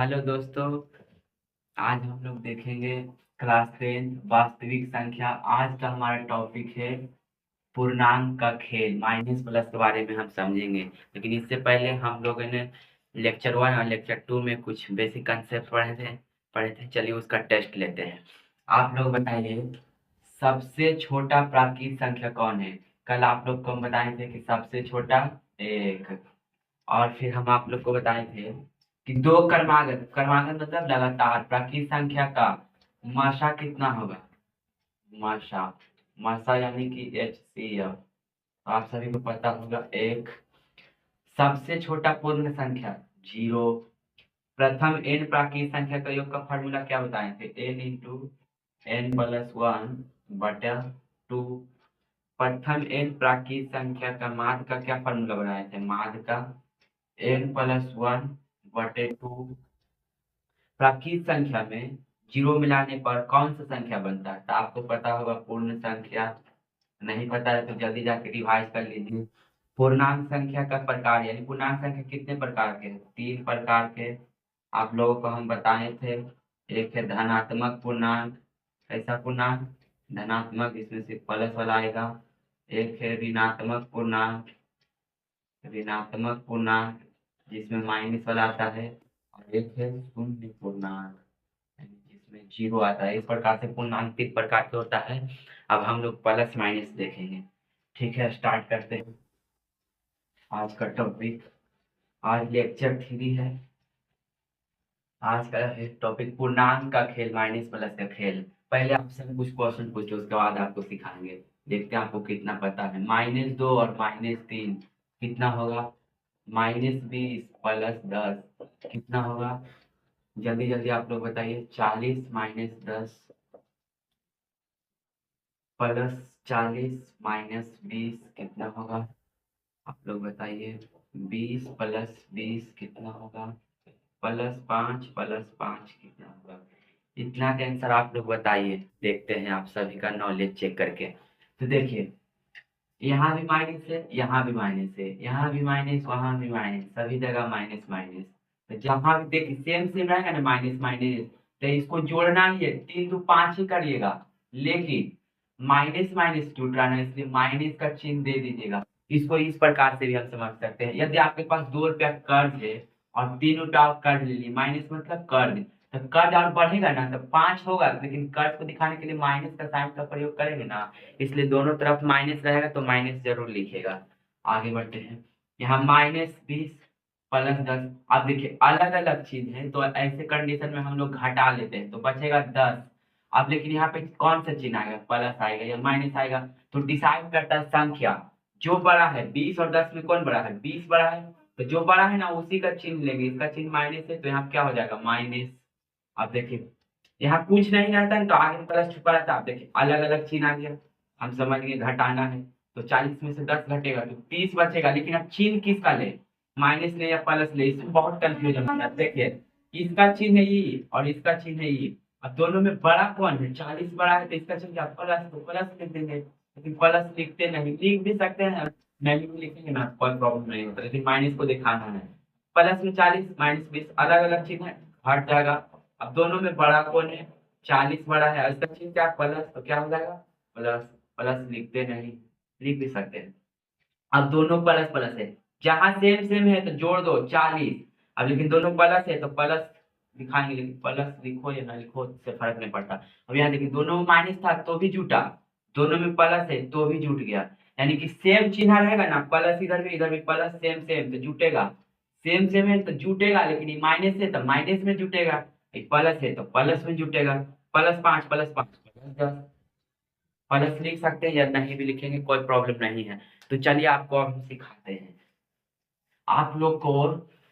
Hello दोस्तों। आज हम लोग देखेंगे क्लास 10 वास्तविक संख्या। आज का हमारा टॉपिक है पूर्णांक का खेल, माइनस प्लस के बारे में हम समझेंगे। लेकिन इससे पहले हम लोगों ने लेक्चर 1 और लेक्चर 2 में कुछ बेसिक कंसेप्ट पढ़े थे। चलिए उसका टेस्ट लेते हैं। आप लोग बताइए, सबसे छोटा प्राकृत संख्या कौन है? कल आप लोग को हम बताए थे कि सबसे छोटा एक, और फिर हम आप लोग को बताए थे कि दो क्रमागत क्रमागत मतलब लगातार प्राकृत संख्या का माशा कितना होगा। माशा माशा यानी कि HCF। आप सभी को पता होगा। एक, सबसे छोटा पूर्ण संख्या 0। प्रथम n प्राकृत संख्या का योग का फॉर्मूला क्या बताए थे? n इंटू n प्लस 1 बटा 2। प्रथम n प्राकृत संख्या का माध्य का क्या फॉर्मूला बनाए थे? माध्य का n प्लस 1 बटे 2। प्राकृत संख्या में जीरो मिलाने पर कौन सा संख्या बनता है? तो आपको पता होगा पूर्ण संख्या। नहीं पता है तो जल्दी जाके रिवाइज कर लीजिए। पूर्णांक संख्या का प्रकार यानी पूर्णांक संख्या कितने प्रकार के हैं? 3 प्रकार के आप लोगों को हम बताए थे। एक है धनात्मक पूर्णांक। कैसा पूर्णांक? धनात्मक, इसमें से प्लस वाला आएगा। एक है ऋणात्मक पूर्णांक। ऋणात्मक पूर्णांक जिसमें माइनस वाला आता है। और एक है शून्य पूर्णांक यानी जिसमें जीरो आता है। इस प्रकार से पूर्णांक 3 प्रकार के होता है। अब हम लोग प्लस माइनस देखेंगे। ठीक है, स्टार्ट करते हैं आज का टॉपिक। आज लेक्चर 3 है। आज का है टॉपिक पूर्णांक का खेल, माइनस प्लस का खेल। पहले आपसे हम कुछ क्वेश्चन पूछे, उसके बाद आपको सिखाएंगे। देखते हैं आपको कितना पता है। -2 और -3 कितना होगा? -20 प्लस 10 कितना होगा? जल्दी जल्दी आप लोग बताइए। 40 माइनस 10 प्लस 40 माइनस 20 कितना होगा? आप लोग बताइए। 20 प्लस 20 कितना होगा? +5 प्लस 5 कितना होगा? इतना का आंसर आप लोग बताइए। देखते हैं आप सभी का नॉलेज चेक करके। तो देखिए, यहाँ भी माइनस है, यहाँ भी माइनस है, यहाँ भी माइनस, वहां भी माइनस, सभी जगह माइनस माइनस। तो जहां भी देखिए सेम सेम रहेगा ना माइनस माइनस, तो इसको जोड़ना ही है। 3 तो 5 ही करिएगा। लेकिन माइनस माइनस टूट रहा है ना, इसलिए माइनस का चिन्ह दे दीजिएगा। इसको इस प्रकार से भी हम समझ सकते हैं। यदि आपके पास 2 रुपया कर्ज है और 3 रुपया आप कर्ज ले लिए, माइनस मतलब कर्ज, तो कर्ज और बढ़ेगा ना तो 5 होगा, लेकिन कर्ज को दिखाने के लिए माइनस का साइन का प्रयोग करेंगे ना, इसलिए दोनों तरफ माइनस रहेगा तो माइनस जरूर लिखेगा। आगे बढ़ते हैं। यहाँ -20 प्लस 10। अब देखिए अलग अलग चीज है तो ऐसे कंडीशन में हम लोग घटा लेते हैं तो बचेगा 10। अब लेकिन यहाँ पे कौन सा चिन्ह आएगा? प्लस आएगा या माइनस आएगा? तो डिसाइड करता है संख्या। जो बड़ा है 20 और 10 में कौन बड़ा है? 20 बड़ा है। तो जो बड़ा है ना उसी का चिन्ह लेंगे। इसका चिन्ह माइनस है तो यहाँ क्या हो जाएगा? माइनस। अब देखिए यहाँ कुछ नहीं रहता है तो आगे प्लस छुपा रहता है। आप देखिए अलग अलग चिन्ह आ गया। हम समझ गए घटाना है। तो 40 में से 10 घटेगा तो 30 बचेगा। लेकिन अब चिन्ह किसका ले? माइनस ले या प्लस ले? इसमें बहुत कंफ्यूजन होता है। देखिए इसका चिन्ह है ये और इसका चिन्ह है ये। अब दोनों में बड़ा कौन है? 40 बड़ा है तो इसका चिन्ह क्या? प्लस। तो प्लस लिख देंगे। लेकिन प्लस लिखते नहीं, लिख भी सकते हैं। नहीं भी लिखेंगे ना कोई प्रॉब्लम नहीं होता, लेकिन माइनस को दिखाना है। प्लस में 40 -20 अलग अलग चिन्ह है, हट जाएगा। अब दोनों में बड़ा कौन है? 40 बड़ा है। इसका चिन्ह क्या? प्लस। तो क्या हो जाएगा? प्लस। प्लस लिखते नहीं, लिख भी सकते हैं। अब दोनों प्लस प्लस है। जहां सेम सेम है तो जोड़ दो 40। अब लेकिन दोनों प्लस है तो प्लस दिखाएंगे, लेकिन प्लस लिखो या ना लिखो इससे फर्क नहीं पड़ता। अब यहाँ देखिए दोनों में माइनस था तो भी जुटा, दोनों में प्लस है तो भी जुट गया। यानी कि सेम चिन्ह रहेगा ना, प्लस इधर भी प्लस, सेम सेम तो जुटेगा। सेम सेम है तो जुटेगा, लेकिन ये माइनस है तो माइनस में जुटेगा। ये प्लस है तो प्लस में जुटेगा। +5 +5 +10। प्लस लिख सकते हैं या नहीं भी लिखेंगे कोई प्रॉब्लम नहीं है। तो चलिए आपको अब हम सिखाते हैं। आप लोग को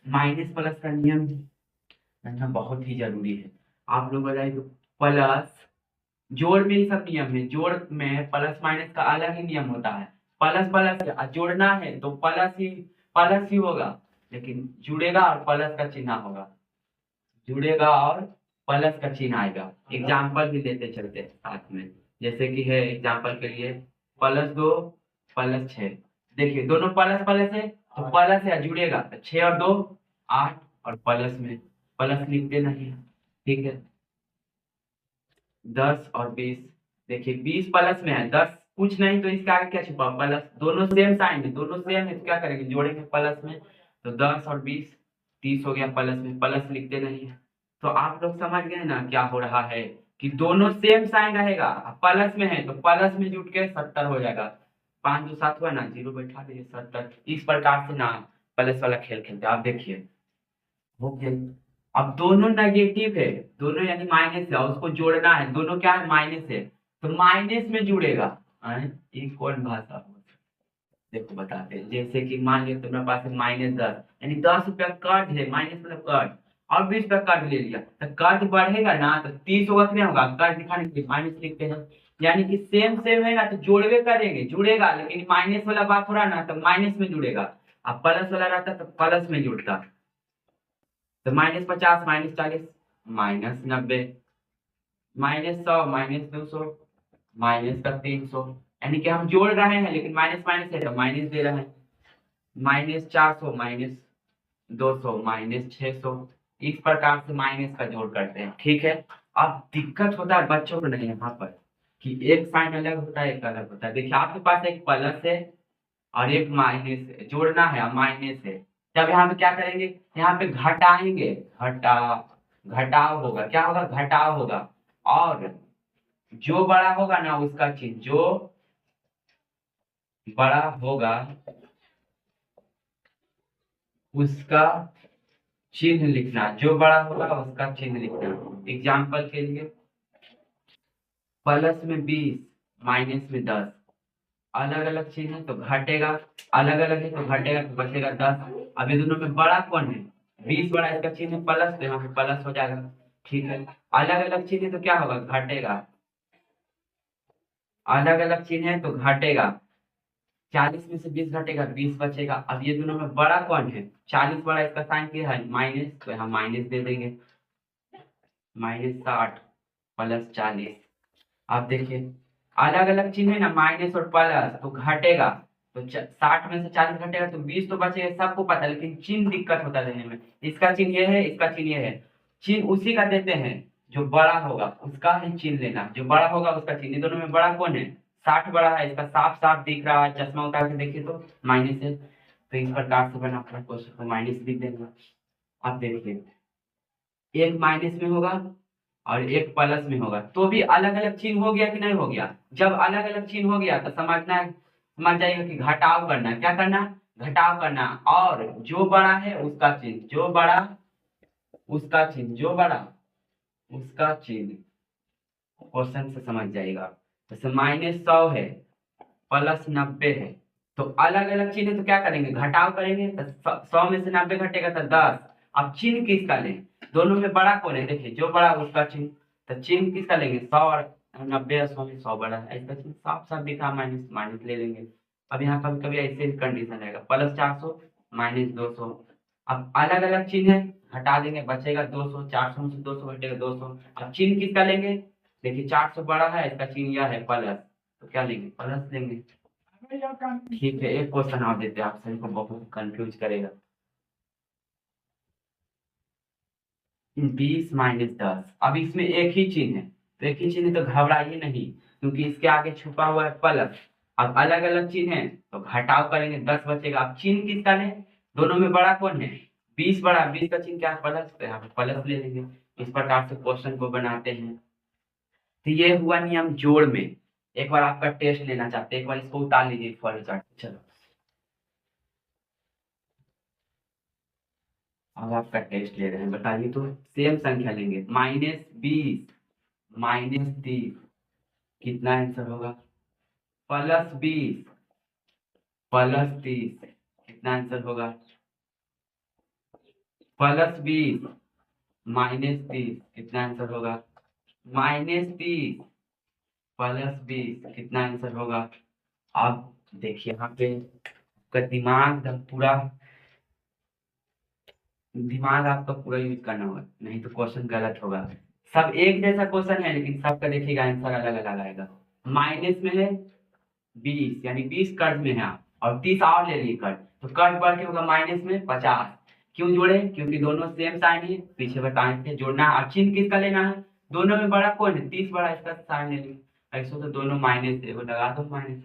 माइनस प्लस का नियम जानना बहुत ही जरूरी है। आप लोग बताइए तो प्लस, जोड़ में ही सब नियम है। जोड़ में प्लस माइनस का अलग ही नियम होता है। प्लस प्लस है, और जोड़ना है तो प्लस ही होगा। लेकिन जुड़ेगा और प्लस का चिन्ह होगा। जुड़ेगा और प्लस का चिन्ह आएगा। एग्जाम्पल भी देते चलते हैं साथ में। जैसे कि है एग्जाम्पल के लिए +2 +6। देखिए दोनों प्लस प्लस है तो प्लस है, जुड़ेगा तो 6 और 2 8 और प्लस में। प्लस लिखते नहीं, ठीक है। 10 और 20, देखिए 20 प्लस में है, 10 कुछ नहीं तो इसका आगे क्या छुपा, प्लस। दोनों सेम साइन है, दोनों सेम है तो क्या करेंगे, जोड़ेंगे प्लस में। तो 10 और 20 30 हो गया, प्लस में प्लस लिखते नहीं है। तो आप लोग समझ गए ना क्या हो रहा है, कि दोनों सेम साइन रहेगा, प्लस में है तो प्लस में जुट के 70 हो जाएगा। 5 2 7 हुआ ना, जीरो बैठा दीजिए 70। इस प्रकार से ना प्लस वाला खेल खेलते हैं। आप देखिए हो गया। अब दोनों नेगेटिव है, दोनों यानी माइनस है, और उसको जोड़ना है, दोनों क्या है, माइनस है, तो माइनस में जुड़ेगा। ये कौन भाषा हो, देखो बताते हैं। जैसे कि मान लिया तुम्हारे पास है -10, यानी 10 रुपया कर्ज है, माइनस मतलब कर्ज, और 20 रुपया कर्ज ले लिया, तो कर्ज बढ़ेगा ना, तो 30 होगा कि नहीं होगा, कर्ज दिखाने के लिए माइनस लिखते हैं। यानी कि सेम सेम है ना, तो जोड़वे करेंगे, जुड़ेगा, लेकिन माइनस वाला बात हो रहा ना, तो माइनस में जुड़ेगा। अब प्लस वाला रहता तो प्लस में जुड़ता। तो -50 -40 -90, -100 -200 -300, यानी कि हम जोड़ रहे हैं लेकिन माइनस माइनस है तो माइनस दे रहे हैं। -400 -200 -600, इस प्रकार से माइनस का जोड़ करते हैं, ठीक है। अब दिक्कत होता है बच्चों को नहीं यहाँ पर, कि एक साइन अलग होता है एक अलग होता है। देखिए आपके पास एक प्लस है और एक माइनस है, जोड़ना है, माइनस है। तब यहाँ पे क्या करेंगे, यहाँ पे घटाएंगे, घटाव होगा, क्या होगा, घटाव होगा। और जो बड़ा होगा ना उसका चिन्ह, जो बड़ा होगा उसका चिन्ह लिखना, जो बड़ा होगा उसका चिन्ह लिखना। एग्जाम्पल के लिए प्लस में 20 माइनस में 10, अलग अलग चिन्ह है तो घटेगा, अलग अलग है तो घटेगा, तो बचेगा 10। अब ये दोनों में बड़ा कौन है, 20 बड़ा, इसका चिन्ह है प्लस, तो यहाँ पे प्लस हो जाएगा, ठीक है। अलग अलग चिन्ह है तो क्या होगा, घटेगा, अलग अलग चिन्ह है तो घटेगा। 40 में से 20 घटेगा, 20 बचेगा। अब ये दोनों में बड़ा कौन है, 40 बड़ा, इसका साइन क्या है, माइनस, तो यहाँ माइनस दे देंगे। -60 +40, आप देखिए अलग अलग चिन्ह है ना, माइनस और प्लस, तो घटेगा। तो 60 में से 40 घटेगा तो 20 तो बचेगा, सबको पता है, लेकिन चिन्ह दिक्कत होता है देने में। इसका चिन्ह ये है, इसका चिन्ह ये है, चिन्ह उसी का देते हैं जो बड़ा होगा उसका ही चिन्ह लेना, जो बड़ा होगा उसका चिन्ह। इन दोनों में बड़ा कौन है, 60 बड़ा है, इसका साफ साफ दिख रहा है, चश्मा उतार के देखिए तो माइनस है। तो इस प्रकार से बना अपना क्वेश्चन को माइनस लिख देना। आप देखिए एक माइनस में होगा और एक प्लस में होगा, तो भी अलग अलग चिन्ह हो गया कि नहीं हो गया। जब अलग अलग चिन्ह हो गया तो समझ जाएगा कि घटाव करना, क्या करना, घटाव करना। और जो बड़ा है उसका चिन्ह, जो बड़ा उसका चिन्ह, जो बड़ा उसका चिन्ह, क्वेश्चन से समझ जाएगा। जैसे -100 है, +90 है, तो अलग अलग चिन्ह है तो क्या करेंगे, घटाव करेंगे, तो 100 में से 90 घटेगा तो 10। अब चिन्ह किसका लें, दोनों में बड़ा कौन है, देखिए जो बड़ा उसका चिन्ह, तो चिन्ह किसका लेंगे, 100 और 90 और 100 में 100 बड़ा है, इसका चिन्ह साफ साफ दिखा, माइनस माइनस ले लेंगे। अब यहाँ कभी कभी ऐसे कंडीशन रहेगा, +400 -200। अब अलग अलग चिन्ह है, हटा देंगे, बचेगा 200, 400 में से 200 घटेगा 200। अब चिन्ह किसका लेंगे, देखिए 400 बड़ा है, इसका चिन्ह यह है प्लस, तो क्या लेंगे, प्लस लेंगे, ठीक है। एक क्वेश्चन आप देते हैं, आपसे इनको बहुत कंफ्यूज करेगा। 20 -10, अब इसमें एक ही चिन्ह है, तो एक ही चिन्ह है तो घबराइए नहीं, क्योंकि इसके आगे छुपा हुआ है प्लस। अब अलग अलग चिन्ह है तो घटाव करेंगे, 10 बचेगा। अब चिन्ह किसका लें, दोनों में बड़ा कौन है, 20 बड़ा, 20 का चिन्ह क्या है, प्लस, तो यहाँ पे प्लस ले लेंगे। इस प्रकार से क्वेश्चन को बनाते हैं। तो ये हुआ नियम जोड़ में। एक बार आपका टेस्ट लेना चाहते हैं, एक बार इसको उतार लीजिए फॉर चार्ट, चलो अब आपका टेस्ट ले रहे हैं, बताइए तो। सेम संख्या लेंगे, -20 -30, कितना आंसर होगा, +20 +30, कितना आंसर होगा, +20 -30, कितना आंसर होगा, -30 +20, कितना आंसर होगा। अब देखिए यहाँ पे आपका दिमाग एकदम पूरा, दिमाग आपका पूरा यूज करना होगा, नहीं तो क्वेश्चन गलत होगा। सब एक जैसा क्वेश्चन है लेकिन सबका देखिएगा आंसर अलग अलग आएगा। माइनस में है 20, यानी 20 कर्ज में है आप, और 30 और ले लिए कर्ज, तो कर्ज बढ़ के होगा माइनस में 50। क्यों जोड़े? क्योंकि दोनों सेम साइन है, पीछे बताए थे जोड़ना। अब चिन्ह किसका लेना है? दोनों में बड़ा कौन है? 30 बड़ा, इसका साइन ले ली। ऐसे तो दोनों माइनस है, वो लगा दो माइनस।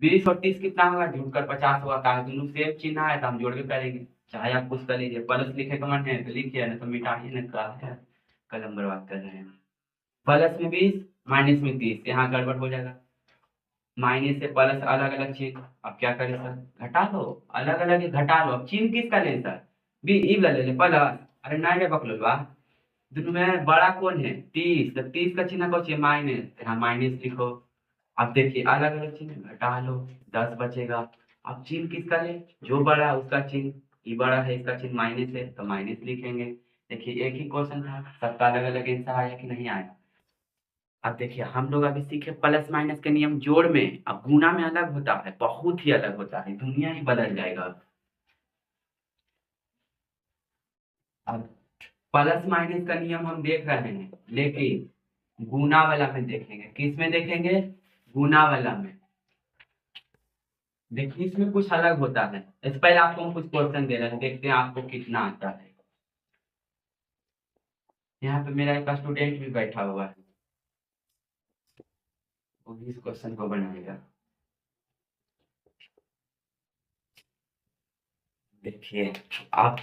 20 और 30 कितना होगा? जुड़कर 50 होगा। कहा दोनों सेम चिन्ह है तो हम जोड़ के करेंगे। चाहे आप कुछ कर लीजिए, प्लस लिखे का मन है तो लिखिए, ना तो मिटाइए, ना क्या है, कलम बर्बाद कर रहे हैं। प्लस में 20, माइनस में 30, यहाँ गड़बड़ हो जाएगा। माइनस से प्लस अलग अलग चिन्ह, अब क्या करें सर? घटा लो, अलग अलग घटा लो। अब चिन्ह किसका लें सर? बी ई ले ले प्लस। अरे नहीं रे बकलोलवा, दोनों में बड़ा कौन है? 30, तो 30 का चिन्ह कौन है? माइनस, यहाँ माइनस लिखो। अब देखिए अलग अलग चिन्ह घटा लो, 10 बचेगा। अब चिन्ह किसका ले? जो बड़ा है उसका चिन्ह। ये बड़ा है, इसका चिन्ह माइनस है तो माइनस लिखेंगे। देखिए एक ही क्वेश्चन था, सबका अलग अलग आंसर आया कि नहीं आया? अब देखिए हम लोग अभी सीखे प्लस माइनस के नियम जोड़ में। अब गुना में अलग होता है, बहुत ही अलग होता है, दुनिया ही बदल जाएगा। अब प्लस माइनस का नियम हम देख रहे हैं, लेकिन गुना वाला में देखेंगे। किस में देखेंगे? गुना वाला में। देखिए इसमें कुछ अलग होता है। इससे पहले आपको हम कुछ क्वेश्चन दे रहे हैं, देखते हैं आपको कितना आता है। यहाँ पे मेरा एक स्टूडेंट भी बैठा हुआ है, वो भी इस क्वेश्चन को बनाएगा। देखिए आप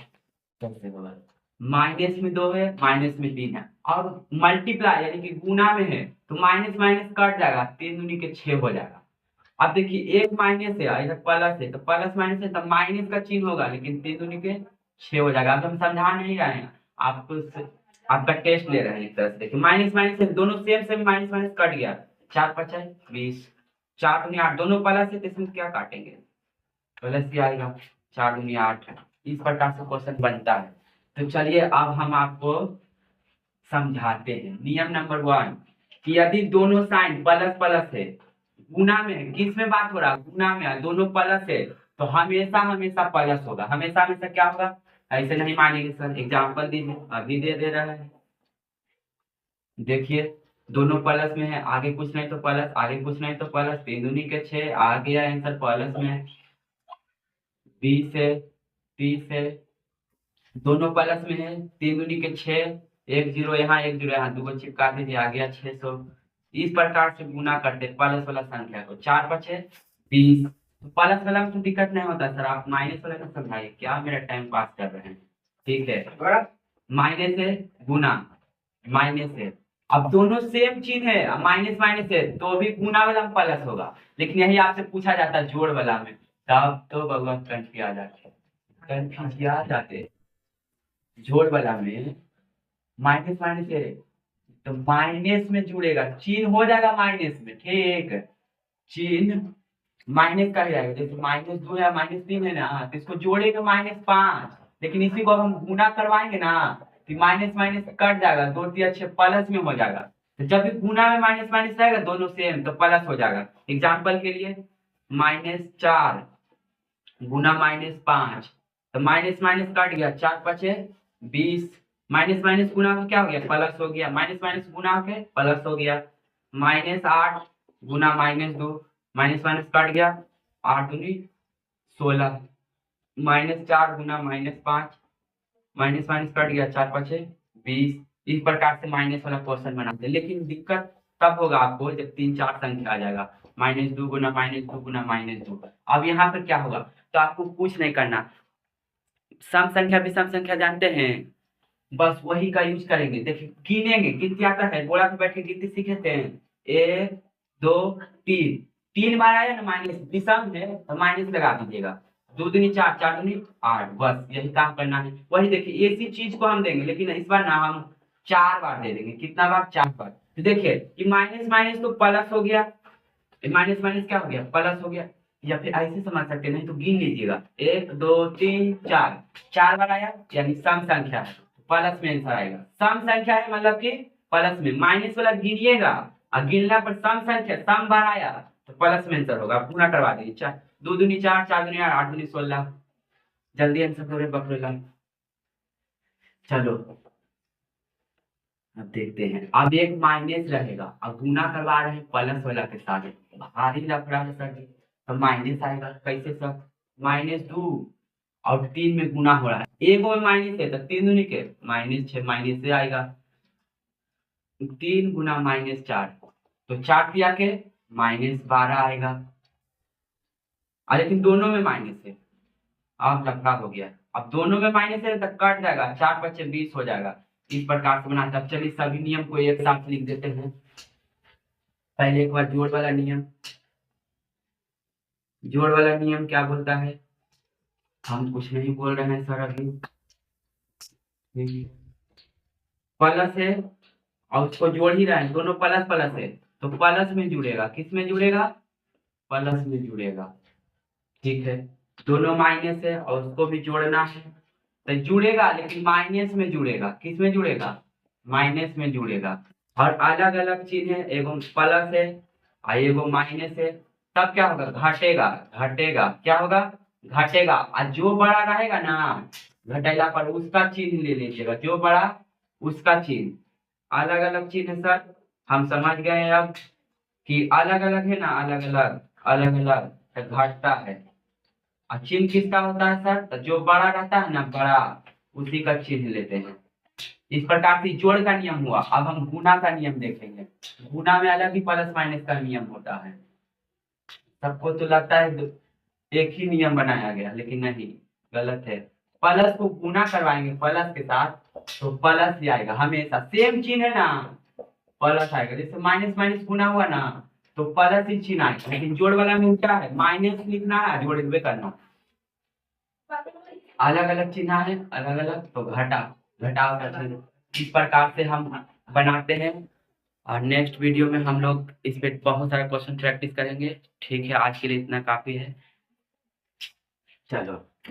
कैसे होगा। माइनस में 2 है, माइनस में 3 है, और मल्टीप्लाई यानी कि गुना में है तो माइनस माइनस कट जाएगा, 3 दूनी के 6 हो जाएगा। अब देखिए एक माइनस है, इधर प्लस है, तो प्लस माइनस है तो माइनस का चिन्ह होगा, लेकिन 3 दूनी के 6 हो जाएगा। अब हम समझा नहीं रहे हैं आपको, आपका टेस्ट ले रहे हैं एक तरह से। देखिए माइनस माइनस है, दोनों same same, minus minus cut गया, 4 5 20, 4 दूनी 8, दोनों प्लस है तो इसमें क्या काटेंगे? प्लस ही आएगा। 4 दूनी 8, इस प्रकार से क्वेश्चन बनता है। तो चलिए अब हम आपको समझाते हैं। नियम नंबर 1 कि यदि दोनों साइन प्लस प्लस है, गुना में, किस में बात हो रहा है? गुना में, दोनों प्लस है तो हमेशा हमेशा प्लस होगा। हमेशा हमेशा क्या होगा? ऐसे नहीं मानेंगे सर, एग्जाम्पल दीजिए, अभी दे रहा है। देखिए दोनों प्लस में है, आगे कुछ नहीं तो प्लस, आगे कुछ नहीं तो प्लस, 3 दूनी के 6 आ गया आंसर प्लस में। 20 है, 30 है, दोनों प्लस में है, 3 दूनी के 6, एक जीरो यहाँ, एक जीरो यहाँ, दो चिपका दीजिए, आ गया 600। इस प्रकार से गुना करते प्लस वाला संख्या को। 4 5 20, तो प्लस वाला में तो दिक्कत नहीं होता सर, आप माइनस वाला का समझाइए, क्या मेरा टाइम पास कर रहे हैं? ठीक है, माइनस है, गुना, माइनस है। अब दोनों सेम चीज है, माइनस माइनस है तो भी गुना वाला में प्लस होगा, लेकिन यही आपसे पूछा जाता है जोड़ वाला में, तब तो भगवान कंफ्यूज आ जाते, कंफ्यूज आ जाते। जोड़ वाला में माइनस माइनस है तो माइनस में जुड़ेगा, चिन्ह हो जाएगा माइनस में, ठीक। चिन्ह माइनस का ही रहेगा, जैसे -2 है, -3 है ना, तो इसको जोड़ेगा -5, लेकिन इसी को हम गुना करवाएंगे ना तो माइनस माइनस कट जाएगा, 2 3 अच्छे प्लस में हो जाएगा। तो जब भी गुना में माइनस माइनस रहेगा दोनों सेम तो प्लस हो जाएगा। एग्जाम्पल के लिए -4 गुना -5, तो माइनस माइनस कट गया, 4 5 20, माइनस माइनस गुना हो क्या हो गया? प्लस हो गया, माइनस माइनस गुना हो गया प्लस हो गया। -8 गुना -2, माइनस माइनस कट गया, 8 दूनी 16, -4 गुना -5, माइनस माइनस कट गया, 4 5 20। इस प्रकार से माइनस वाला क्वेश्चन बनाते हैं, लेकिन दिक्कत तब होगा आपको जब 3 4 संख्या आ जाएगा, -2 गुना -2 गुना -2। अब यहाँ पर क्या होगा? तो आपको कुछ नहीं करना, सम संख्या विषम संख्या जानते हैं, बस वही का यूज करेंगे। देखिए गिनेंगे, गिनती आता है, बोरा पे बैठ के गिनती सीखे थे, 1 2 3, 3 बार आया ना माइनस, विषम है तो माइनस लगा दीजिएगा, 2 दूनी 4, 4 दूनी 8, बस यही काम करना है। वही देखिए इसी चीज को हम देंगे, लेकिन इस बार ना हम 4 बार दे देंगे। कितना बार? 4 बार। तो देखिए कि माइनस माइनस तो प्लस हो गया, माइनस माइनस क्या हो गया? प्लस हो गया। या फिर ऐसे समझ सकते, नहीं तो गिन लीजिएगा, 1 2 3 4, 4 बार आया यानी सम संख्या है, प्लस में आंसर आएगा। सम संख्या है मतलब कि प्लस में, माइनस वाला गिनिएगा और गिनना पर सम संख्या सम बार आया तो प्लस में आंसर होगा। पूरा करवा दीजिए, 4 2 दूनी 4, 4 दूनी 8, 8 दूनी 16, जल्दी आंसर करो बकरेला। चलो अब देखते हैं, अब एक माइनस रहेगा, अब गुना करवा रहे हैं प्लस वाला के साथ, भारी लफड़ा है सर जी, तो माइनस आएगा। कैसे सर? -2 और 3 में गुना हो रहा है, एक में माइनस है तो 3 दूनी के -6 माइनस से आएगा। 3 गुना -4 तो 4 दिया के -12 आएगा। लेकिन दोनों में माइनस है, अब लफड़ा हो गया। अब दोनों में माइनस है तो कट जाएगा, 4 बचे 20 हो जाएगा। इस प्रकार से बनाते हैं। चलिए सभी नियम को एक साथ लिख देते हैं। पहले एक बार जोड़ वाला नियम, जोड़ वाला नियम क्या बोलता है, हम कुछ नहीं बोल रहे हैं सर अभी। प्लस है और उसको जोड़ ही रहे हैं, दोनों प्लस प्लस है तो प्लस में जुड़ेगा, किस में जुड़ेगा, प्लस में जुड़ेगा। ठीक है, दोनों माइनस है और उसको भी जोड़ना है तो जुड़ेगा, लेकिन माइनस में जुड़ेगा, किस में जुड़ेगा, माइनस में जुड़ेगा। और अलग अलग चीज है, एगो प्लस है और एगो माइनस है, तब क्या होगा, घटेगा, घटेगा क्या होगा, घटेगा। और जो बड़ा रहेगा ना घटेगा पर उसका चिन्ह ले लीजिएगा, जो बड़ा उसका चिन्ह। अलग अलग चिन्ह है सर, हम समझ गए हैं अब कि अलग अलग है ना, अलग अलग, अलग अलग तो घटता है। और चिन्ह किसका होता है सर, तो जो बड़ा रहता है ना, बड़ा उसी का चिन्ह लेते हैं। इस प्रकार से जोड़ का नियम हुआ। अब हम गुना का नियम देखेंगे। गुना में अलग ही प्लस माइनस का नियम होता है। सबको तो लगता है एक ही नियम बनाया गया, लेकिन नहीं, गलत है। प्लस को गुना करवाएंगे प्लस के साथ तो प्लस ही आएगा, हमेशा सेम चिन्ह है ना, प्लस आएगा। जैसे माइनस माइनस गुना हुआ ना तो प्लस ही चिन्ह आएगा, लेकिन जोड़ वाला में क्या है, माइनस लिखना है, जोड़ करना। अलग अलग चिन्ह है, अलग अलग तो घटा, घटाव का चिन्ह। इस प्रकार से हम बनाते हैं। और नेक्स्ट वीडियो में हम लोग इस पे बहुत सारे क्वेश्चन प्रैक्टिस करेंगे। ठीक है, आज के लिए इतना काफी है, चलो।